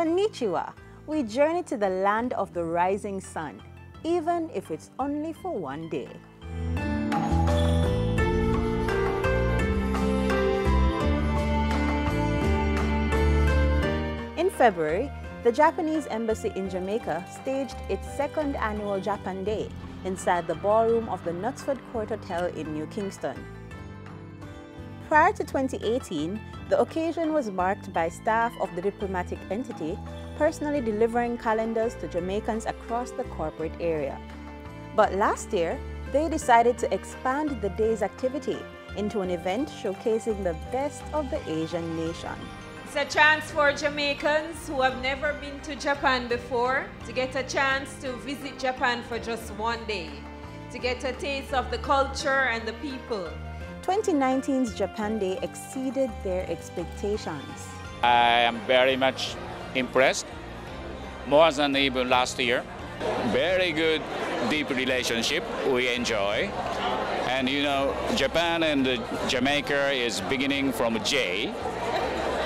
Konnichiwa, we journey to the land of the rising sun, even if it's only for one day. In February, the Japanese embassy in Jamaica staged its second annual Japan Day inside the ballroom of the Knutsford Court Hotel in New Kingston. Prior to 2018, the occasion was marked by staff of the diplomatic entity personally delivering calendars to Jamaicans across the corporate area. But last year, they decided to expand the day's activity into an event showcasing the best of the Asian nation. It's a chance for Jamaicans who have never been to Japan before to get a chance to visit Japan for just one day, to get a taste of the culture and the people. 2019's Japan Day exceeded their expectations. I am very much impressed, more than even last year. Very good, deep relationship we enjoy. And you know, Japan and Jamaica is beginning from J.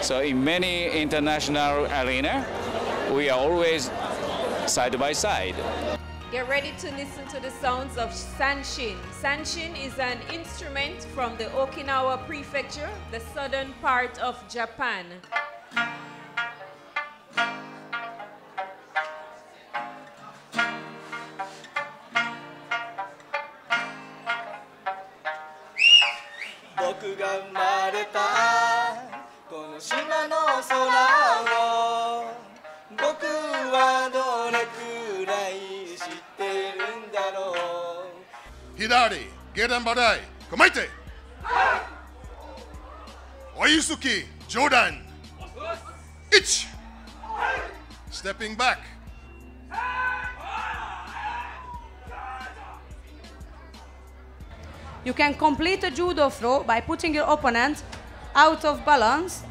So in many international arena, we are always side by side. Get ready to listen to the sounds of sanshin. Sanshin is an instrument from the Okinawa prefecture, the southern part of Japan. Hidari, Gedan Badai, Komaite! Oyusuki, Jordan! Ich! Stepping back. You can complete a judo throw by putting your opponent out of balance.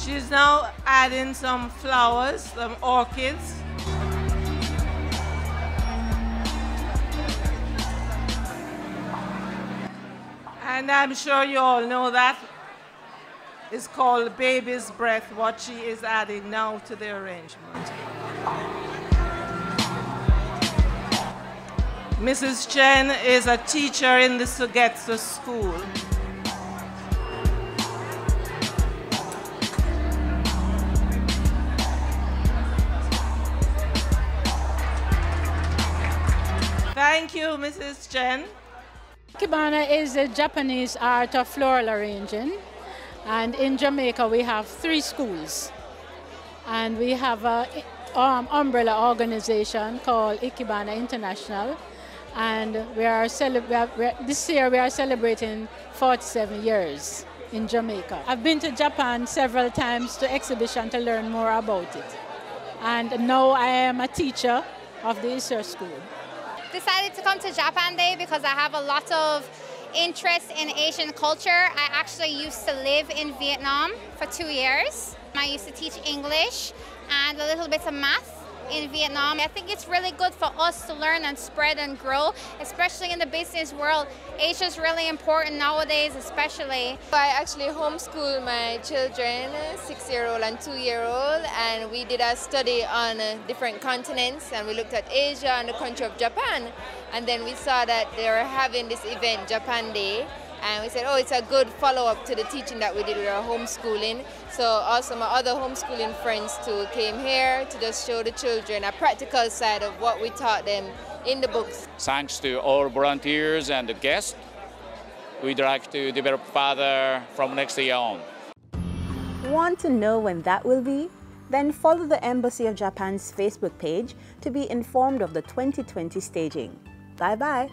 She's now adding some flowers, some orchids. And I'm sure you all know that is called baby's breath, what she is adding now to the arrangement. Mrs. Chen is a teacher in the Sugetsu school. Thank you, Mrs. Chen. Ikebana is a Japanese art of floral arranging, and in Jamaica we have 3 schools, and we have an umbrella organization called Ikebana International, and this year we are celebrating 47 years in Jamaica. I've been to Japan several times to exhibition to learn more about it, and now I am a teacher of the Isser School. Decided to come to Japan Day because I have a lot of interest in Asian culture. I actually used to live in Vietnam for 2 years. I used to teach English and a little bit of math in Vietnam. I think it's really good for us to learn and spread and grow, especially in the business world. Asia is really important nowadays, especially. I actually homeschool my children, 6-year-old and 2-year-old, and we did a study on different continents, and we looked at Asia and the country of Japan, and then we saw that they were having this event, Japan Day, and we said, oh, it's a good follow-up to the teaching that we did with our homeschooling. So also my other homeschooling friends too came here to just show the children a practical side of what we taught them in the books. Thanks to all volunteers and the guests, we'd like to develop further from next year on. Want to know when that will be? Then follow the Embassy of Japan's Facebook page to be informed of the 2020 staging. Bye-bye.